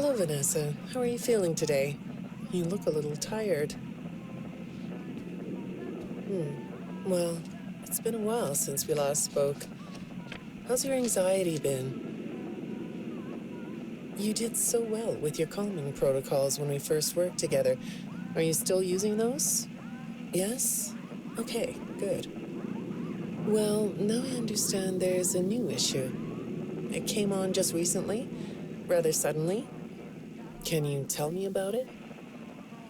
Hello, Vanessa. How are you feeling today? You look a little tired. Well, it's been a while since we last spoke. How's your anxiety been? You did so well with your calming protocols when we first worked together. Are you still using those? Yes? Okay, good. Well, now I understand there's a new issue. It came on just recently, rather suddenly. Can you tell me about it?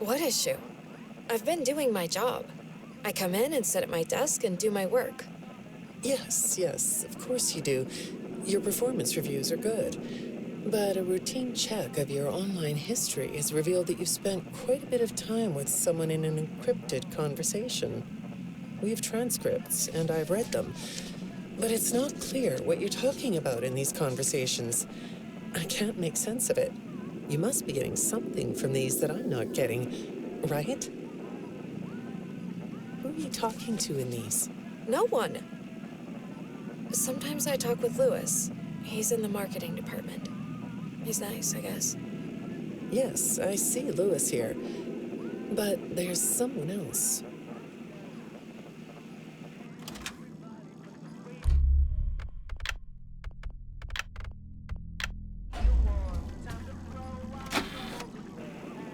What issue? I've been doing my job. I come in and sit at my desk and do my work. Yes, of course you do. Your performance reviews are good. But a routine check of your online history has revealed that you've spent quite a bit of time with someone in an encrypted conversation. We have transcripts, and I've read them. But it's not clear what you're talking about in these conversations. I can't make sense of it. You must be getting something from these that I'm not getting, right? Who are you talking to in these? No one. Sometimes I talk with Lewis. He's in the marketing department. He's nice, I guess. Yes, I see Lewis here. But there's someone else.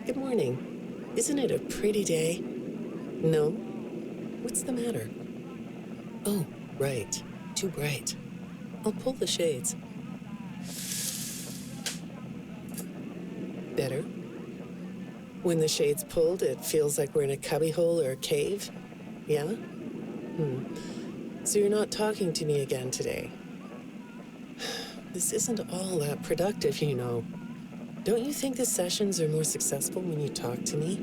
Good morning. Isn't it a pretty day? No? What's the matter? Oh, right. Too bright. I'll pull the shades. Better? When the shade's pulled, it feels like we're in a cubbyhole or a cave? Yeah? So you're not talking to me again today? This isn't all that productive, you know. Don't you think the sessions are more successful when you talk to me?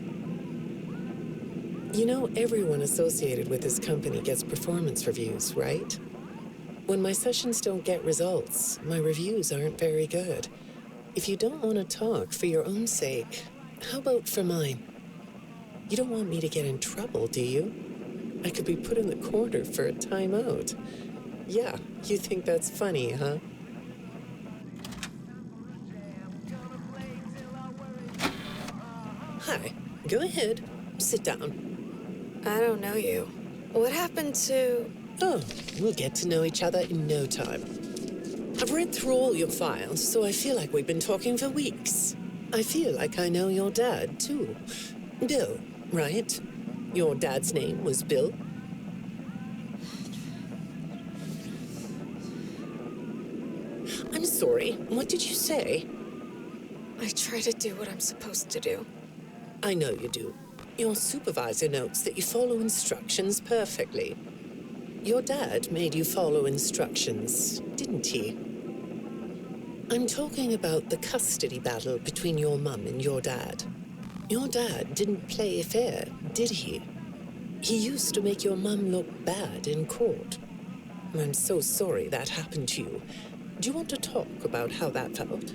You know, everyone associated with this company gets performance reviews, right? When my sessions don't get results, my reviews aren't very good. If you don't want to talk for your own sake, how about for mine? You don't want me to get in trouble, do you? I could be put in the corner for a timeout. Yeah, you think that's funny, huh? Hi, go ahead. Sit down. I don't know you. What happened to... Oh, we'll get to know each other in no time. I've read through all your files, so I feel like we've been talking for weeks. I feel like I know your dad, too. Bill, right? Your dad's name was Bill? I'm sorry, what did you say? I try to do what I'm supposed to do. I know you do. Your supervisor notes that you follow instructions perfectly. Your dad made you follow instructions, didn't he? I'm talking about the custody battle between your mum and your dad. Your dad didn't play fair, did he? He used to make your mum look bad in court. I'm so sorry that happened to you. Do you want to talk about how that felt?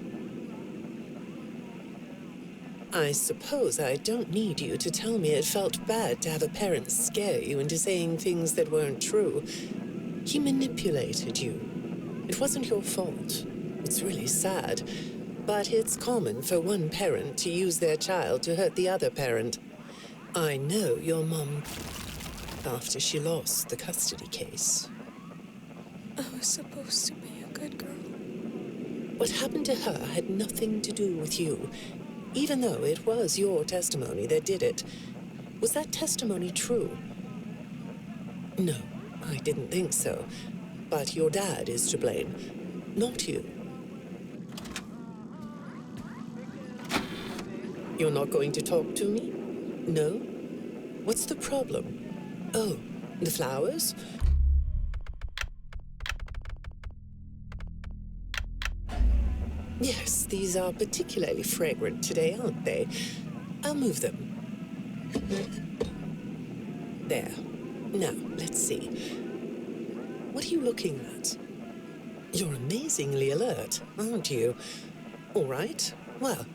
I suppose I don't need you to tell me it felt bad to have a parent scare you into saying things that weren't true. He manipulated you. It wasn't your fault. It's really sad. But it's common for one parent to use their child to hurt the other parent. I know your mum after she lost the custody case. I was supposed to be a good girl. What happened to her had nothing to do with you. Even though it was your testimony that did it. Was that testimony true? No, I didn't think so. But your dad is to blame, not you. You're not going to talk to me? No? What's the problem? Oh, the flowers? Yes, these are particularly fragrant today, aren't they? I'll move them. There. Now, let's see. What are you looking at? You're amazingly alert, aren't you? All right. Well,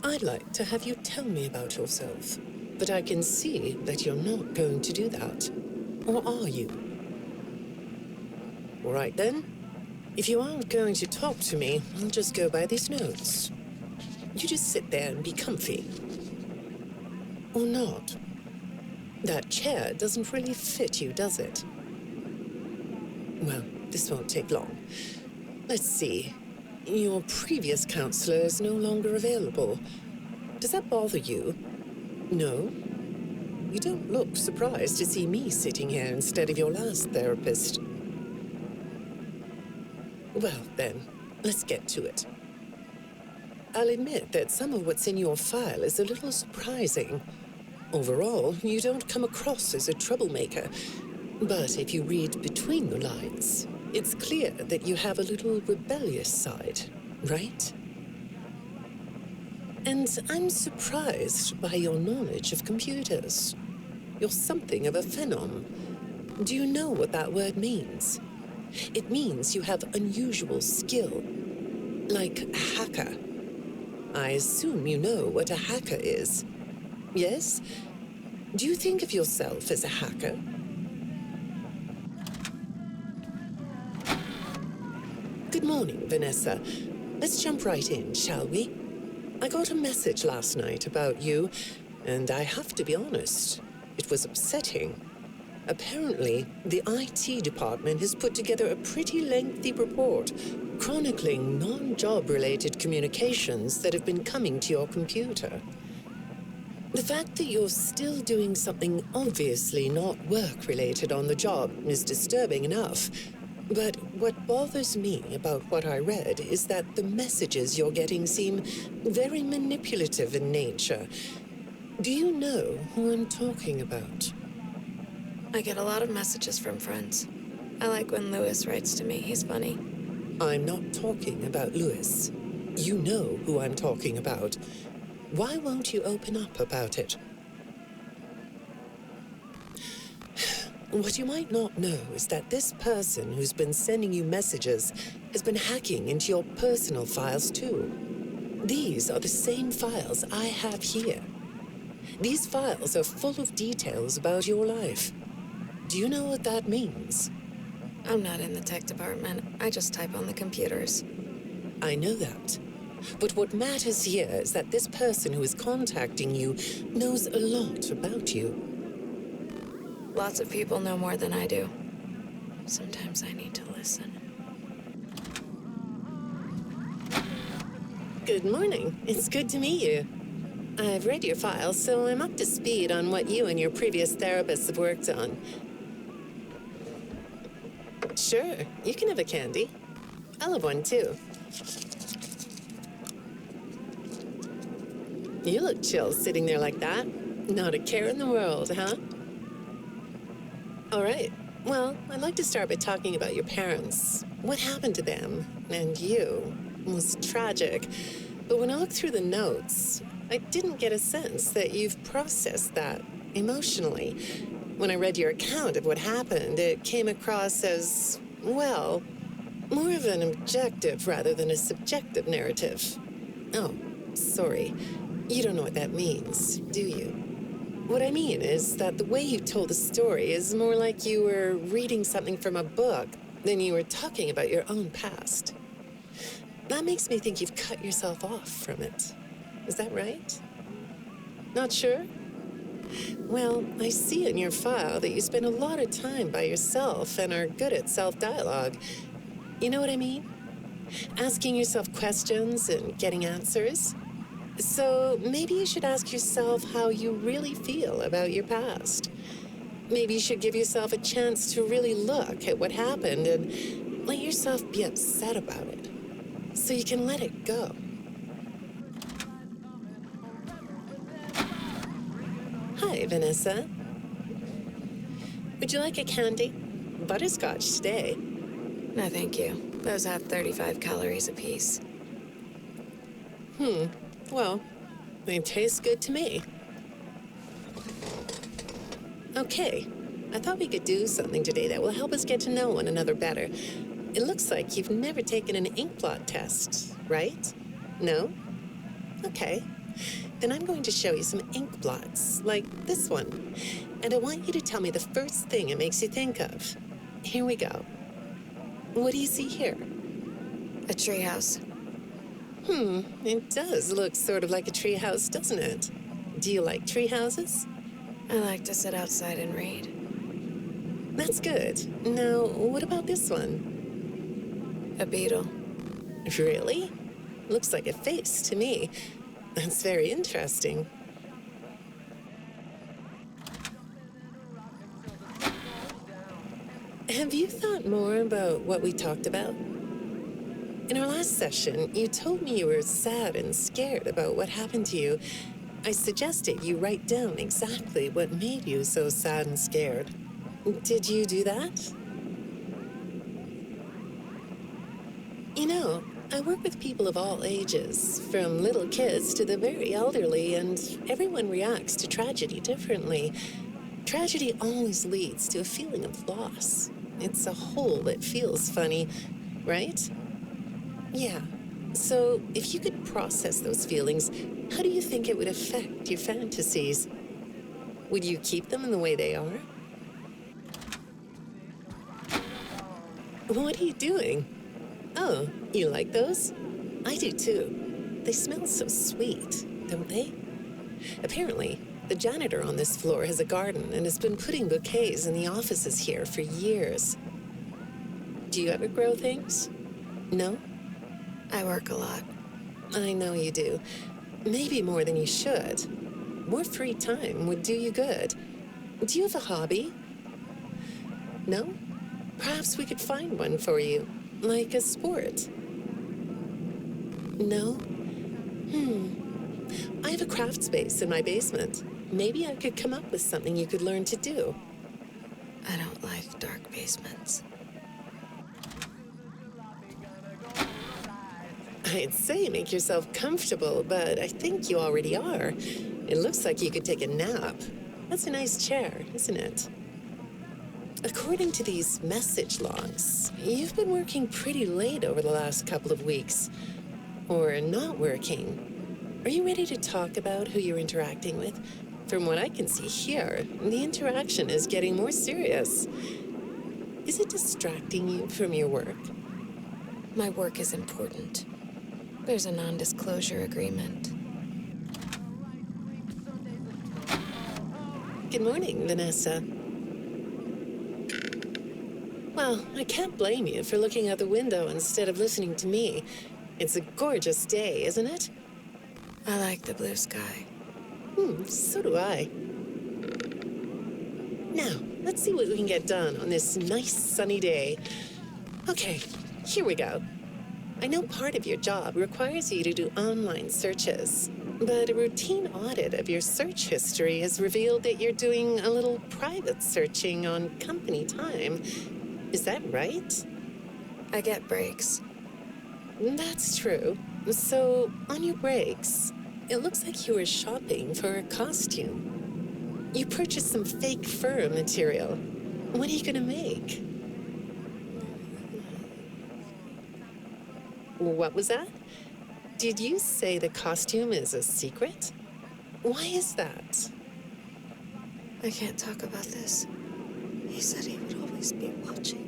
I'd like to have you tell me about yourself. But I can see that you're not going to do that. Or are you? All right, then. If you aren't going to talk to me, I'll just go by these notes. You just sit there and be comfy. Or not. That chair doesn't really fit you, does it? Well, this won't take long. Let's see. Your previous counselor is no longer available. Does that bother you? No? You don't look surprised to see me sitting here instead of your last therapist. Well, then, let's get to it. I'll admit that some of what's in your file is a little surprising. Overall, you don't come across as a troublemaker. But if you read between the lines, it's clear that you have a little rebellious side, right? And I'm surprised by your knowledge of computers. You're something of a phenom. Do you know what that word means? It means you have unusual skill, like a hacker. I assume you know what a hacker is. Yes? Do you think of yourself as a hacker? Good morning, Vanessa. Let's jump right in, shall we? I got a message last night about you, and I have to be honest, it was upsetting. Apparently, the IT department has put together a pretty lengthy report chronicling non-job-related communications that have been coming to your computer. The fact that you're still doing something obviously not work-related on the job is disturbing enough. But what bothers me about what I read is that the messages you're getting seem very manipulative in nature. Do you know who I'm talking about? I get a lot of messages from friends. I like when Lewis writes to me. He's funny. I'm not talking about Lewis. You know who I'm talking about. Why won't you open up about it? What you might not know is that this person who's been sending you messages has been hacking into your personal files too. These are the same files I have here. These files are full of details about your life. Do you know what that means? I'm not in the tech department. I just type on the computers. I know that. But what matters here is that this person who is contacting you knows a lot about you. Lots of people know more than I do. Sometimes I need to listen. Good morning. It's good to meet you. I've read your file, so I'm up to speed on what you and your previous therapists have worked on. Sure, you can have a candy. I'll have one too. You look chill sitting there like that. Not a care in the world, huh? All right. Well, I'd like to start by talking about your parents. What happened to them and you was tragic. But when I looked through the notes, I didn't get a sense that you've processed that emotionally. When I read your account of what happened, it came across as, well, more of an objective rather than a subjective narrative. Oh, sorry. You don't know what that means, do you? What I mean is that the way you told the story is more like you were reading something from a book than you were talking about your own past. That makes me think you've cut yourself off from it. Is that right? Not sure? Well, I see in your file that you spend a lot of time by yourself and are good at self-dialogue. You know what I mean? Asking yourself questions and getting answers. So maybe you should ask yourself how you really feel about your past. Maybe you should give yourself a chance to really look at what happened and let yourself be upset about it, so you can let it go. Hi, Vanessa. Would you like a candy? Butterscotch today. No, thank you. Those have 35 calories apiece. Well, they taste good to me. Okay, I thought we could do something today that will help us get to know one another better. It looks like you've never taken an ink blot test, right? No? Okay. Then I'm going to show you some ink blots, like this one. And I want you to tell me the first thing it makes you think of. Here we go. What do you see here? A treehouse. It does look sort of like a treehouse, doesn't it? Do you like treehouses? I like to sit outside and read. That's good. Now, what about this one? A beetle. Really? Looks like a face to me. That's very interesting. Have you thought more about what we talked about? In our last session, you told me you were sad and scared about what happened to you. I suggested you write down exactly what made you so sad and scared. Did you do that? You know, I work with people of all ages, from little kids to the very elderly, and everyone reacts to tragedy differently. Tragedy always leads to a feeling of loss. It's a hole that feels funny, right? Yeah. So, if you could process those feelings, how do you think it would affect your fantasies? Would you keep them in the way they are? What are you doing? Oh, you like those? I do too. They smell so sweet, don't they? Apparently, the janitor on this floor has a garden and has been putting bouquets in the offices here for years. Do you ever grow things? No? I work a lot. I know you do. Maybe more than you should. More free time would do you good. Do you have a hobby? No? Perhaps we could find one for you, like a sport. No? I have a craft space in my basement. Maybe I could come up with something you could learn to do. I don't like dark basements. I'd say make yourself comfortable, but I think you already are. It looks like you could take a nap. That's a nice chair, isn't it? According to these message logs, you've been working pretty late over the last couple of weeks. Or not working. Are you ready to talk about who you're interacting with? From what I can see here, the interaction is getting more serious. Is it distracting you from your work? My work is important. There's a non-disclosure agreement. Good morning, Vanessa. Well, I can't blame you for looking out the window instead of listening to me. It's a gorgeous day, isn't it? I like the blue sky. So do I. Now, let's see what we can get done on this nice sunny day. Okay, here we go. I know part of your job requires you to do online searches, but a routine audit of your search history has revealed that you're doing a little private searching on company time. Is that right? I get breaks. That's true. So, on your breaks, it looks like you were shopping for a costume. You purchased some fake fur material. What are you gonna make? What was that? Did you say the costume is a secret? Why is that? I can't talk about this. He said he would always be watching.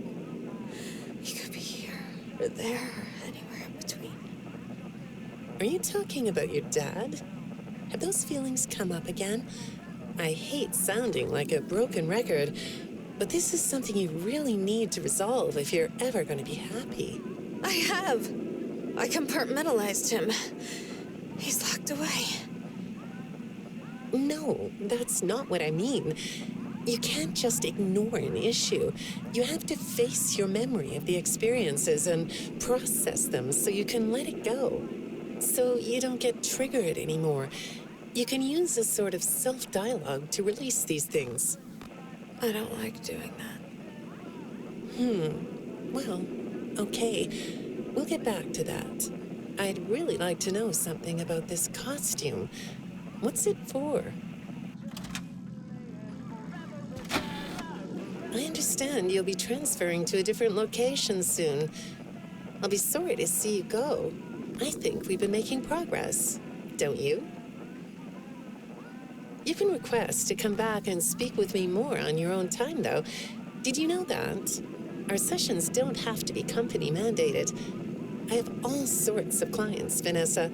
He could be here, or there, or anywhere in between. Are you talking about your dad? Have those feelings come up again? I hate sounding like a broken record, but this is something you really need to resolve if you're ever going to be happy. I have. I compartmentalized him. He's locked away. No, that's not what I mean. You can't just ignore an issue. You have to face your memory of the experiences and process them so you can let it go. So you don't get triggered anymore. You can use a sort of self-dialogue to release these things. I don't like doing that. Well, okay. We'll get back to that. I'd really like to know something about this costume. What's it for? I understand you'll be transferring to a different location soon. I'll be sorry to see you go. I think we've been making progress, don't you? You can request to come back and speak with me more on your own time, though. Did you know that? Our sessions don't have to be company mandated. I have all sorts of clients, Vanessa.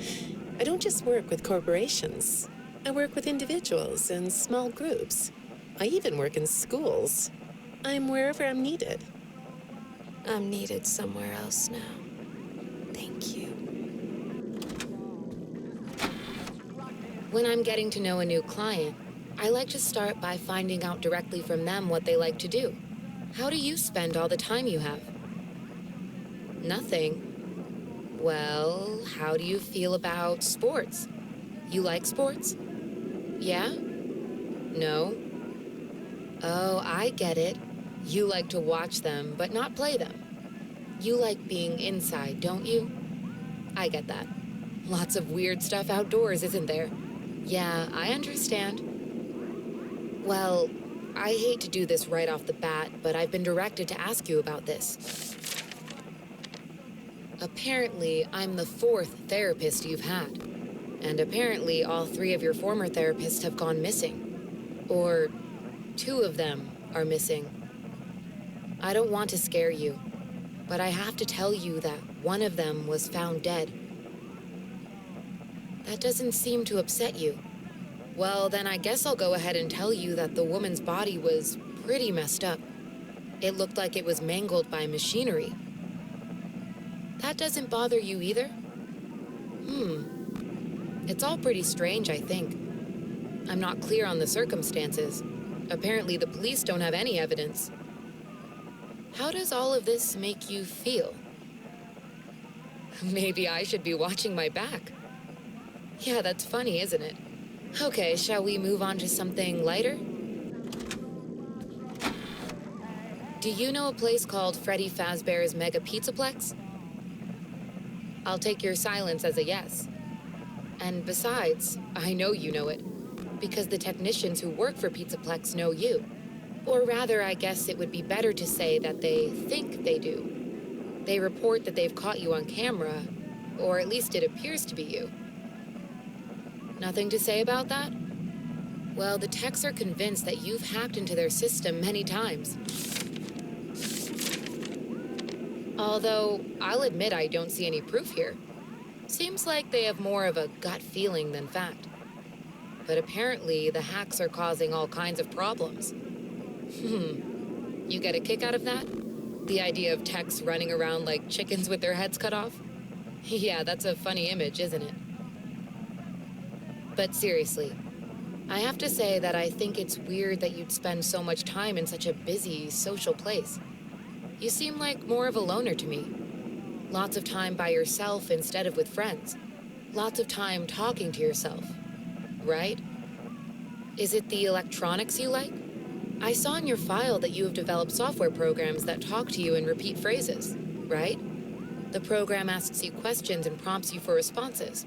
I don't just work with corporations. I work with individuals and small groups. I even work in schools. I'm wherever I'm needed. I'm needed somewhere else now. Thank you. When I'm getting to know a new client, I like to start by finding out directly from them what they like to do. How do you spend all the time you have? Nothing. Well, how do you feel about sports? You like sports? Yeah? No? Oh, I get it. You like to watch them, but not play them. You like being inside, don't you? I get that. Lots of weird stuff outdoors, isn't there? Yeah, I understand. Well, I hate to do this right off the bat, but I've been directed to ask you about this. Apparently, I'm the fourth therapist you've had. And apparently, all three of your former therapists have gone missing. Or two of them are missing. I don't want to scare you, but I have to tell you that one of them was found dead. That doesn't seem to upset you. Well, then I guess I'll go ahead and tell you that the woman's body was pretty messed up. It looked like it was mangled by machinery. That doesn't bother you either? It's all pretty strange, I think. I'm not clear on the circumstances. Apparently, the police don't have any evidence. How does all of this make you feel? Maybe I should be watching my back. Yeah, that's funny, isn't it? Okay, shall we move on to something lighter? Do you know a place called Freddy Fazbear's Mega Pizzaplex? I'll take your silence as a yes. And besides, I know you know it, because the technicians who work for Pizzaplex know you. Or rather, I guess it would be better to say that they think they do. They report that they've caught you on camera, or at least it appears to be you. Nothing to say about that? Well, the techs are convinced that you've hacked into their system many times. Although, I'll admit I don't see any proof here. Seems like they have more of a gut feeling than fact. But apparently, the hacks are causing all kinds of problems. You get a kick out of that? The idea of techs running around like chickens with their heads cut off? Yeah, that's a funny image, isn't it? But seriously, I have to say that I think it's weird that you'd spend so much time in such a busy, social place. You seem like more of a loner to me. Lots of time by yourself instead of with friends. Lots of time talking to yourself. Right? Is it the electronics you like? I saw in your file that you have developed software programs that talk to you in repeat phrases, right? The program asks you questions and prompts you for responses.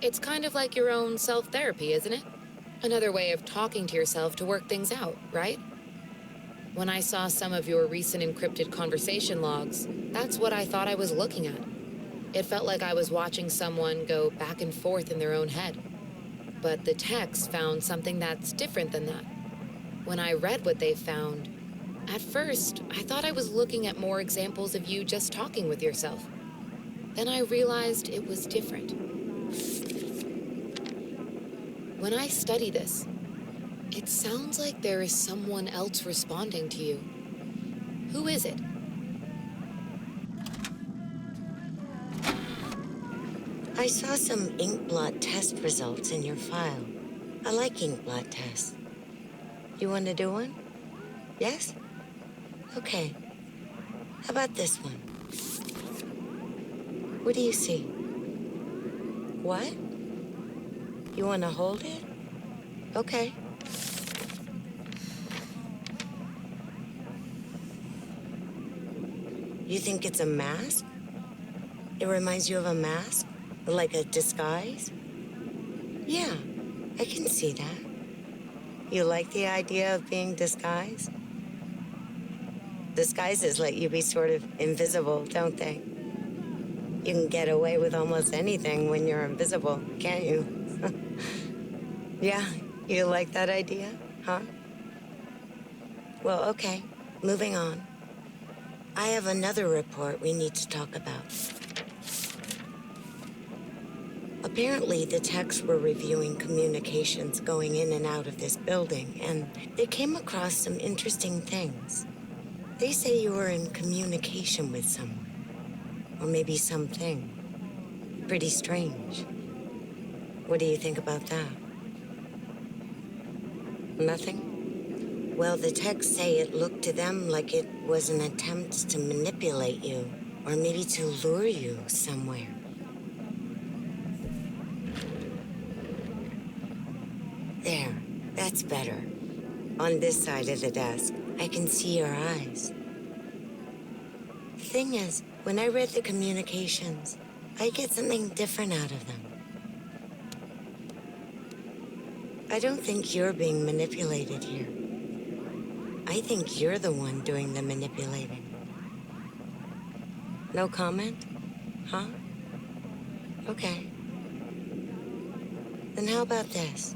It's kind of like your own self-therapy, isn't it? Another way of talking to yourself to work things out, right? When I saw some of your recent encrypted conversation logs, that's what I thought I was looking at. It felt like I was watching someone go back and forth in their own head. But the techs found something that's different than that. When I read what they found, at first, I thought I was looking at more examples of you just talking with yourself. Then I realized it was different. When I study this, it sounds like there is someone else responding to you. Who is it? I saw some ink blot test results in your file. I like ink blot tests. You want to do one? Yes? Okay. How about this one? What do you see? What? You want to hold it? Okay. You think it's a mask? It reminds you of a mask? Like a disguise? Yeah, I can see that. You like the idea of being disguised? Disguises let you be sort of invisible, don't they? You can get away with almost anything when you're invisible, can't you? Yeah, you like that idea, huh? Well, okay, moving on. I have another report we need to talk about. Apparently, the techs were reviewing communications going in and out of this building, and they came across some interesting things. They say you were in communication with someone, or maybe something. Pretty strange. What do you think about that? Nothing? Well, the techs say it looked to them like it was an attempt to manipulate you, or maybe to lure you somewhere. There, that's better. On this side of the desk, I can see your eyes. The thing is, when I read the communications, I get something different out of them. I don't think you're being manipulated here. I think you're the one doing the manipulating. No comment? Huh? Okay. Then how about this?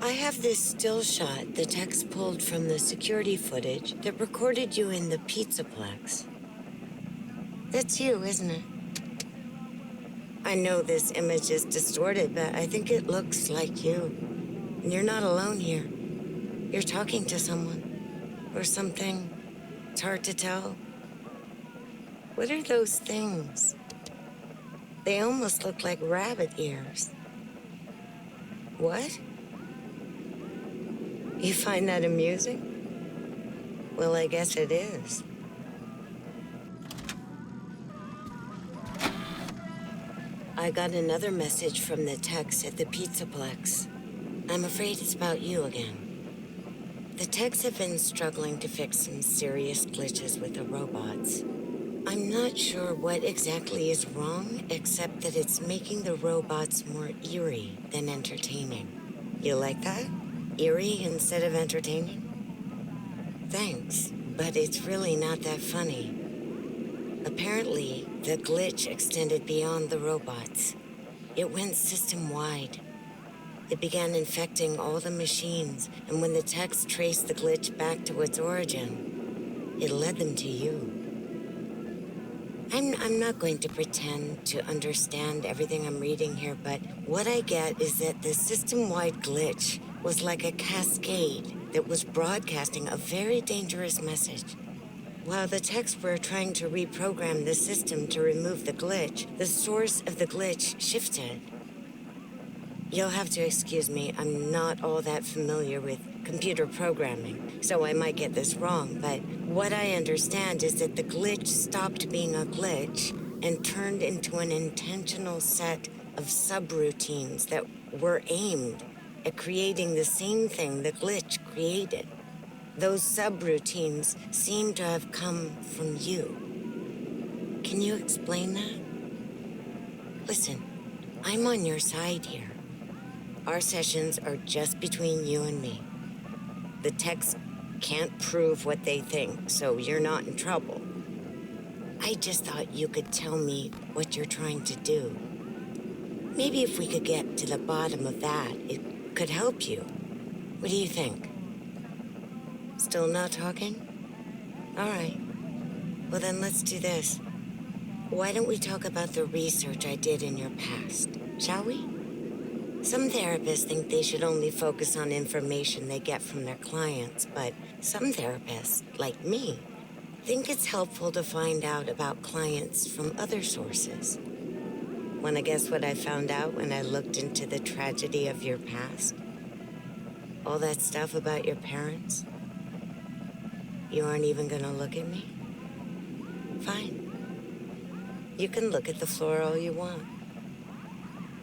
I have this still shot the techs pulled from the security footage that recorded you in the Pizzaplex. That's you, isn't it? I know this image is distorted, but I think it looks like you. And you're not alone here. You're talking to someone. Or something. It's hard to tell. What are those things? They almost look like rabbit ears. What? You find that amusing? Well, I guess it is. I got another message from the techs at the Pizzaplex. I'm afraid it's about you again. The techs have been struggling to fix some serious glitches with the robots. I'm not sure what exactly is wrong, except that it's making the robots more eerie than entertaining. You like that? Eerie instead of entertaining? Thanks, but it's really not that funny. Apparently, the glitch extended beyond the robots. It went system-wide. It began infecting all the machines, and when the techs traced the glitch back to its origin, it led them to you. I'm not going to pretend to understand everything I'm reading here, but what I get is that the system-wide glitch was like a cascade that was broadcasting a very dangerous message. While the techs were trying to reprogram the system to remove the glitch, the source of the glitch shifted. You'll have to excuse me, I'm not all that familiar with computer programming, so I might get this wrong, but what I understand is that the glitch stopped being a glitch and turned into an intentional set of subroutines that were aimed at creating the same thing the glitch created. Those subroutines seem to have come from you. Can you explain that? Listen, I'm on your side here. Our sessions are just between you and me. The techs can't prove what they think, so you're not in trouble. I just thought you could tell me what you're trying to do. Maybe if we could get to the bottom of that, it could help you. What do you think? Still not talking? All right. Well, then let's do this. Why don't we talk about the research I did in your past, shall we? Some therapists think they should only focus on information they get from their clients, but some therapists, like me, think it's helpful to find out about clients from other sources. Want to guess what I found out when I looked into the tragedy of your past? All that stuff about your parents? You aren't even gonna look at me? Fine. You can look at the floor all you want.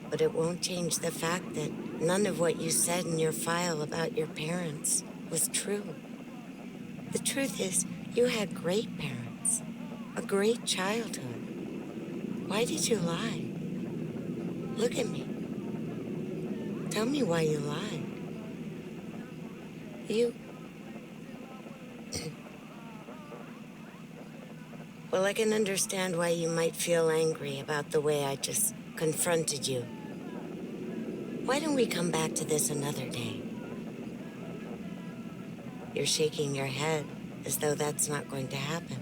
But it won't change the fact that none of what you said in your file about your parents was true. The truth is, you had great parents, a great childhood. Why did you lie? Look at me. Tell me why you lied. Well, I can understand why you might feel angry about the way I just confronted you. Why don't we come back to this another day? You're shaking your head as though that's not going to happen.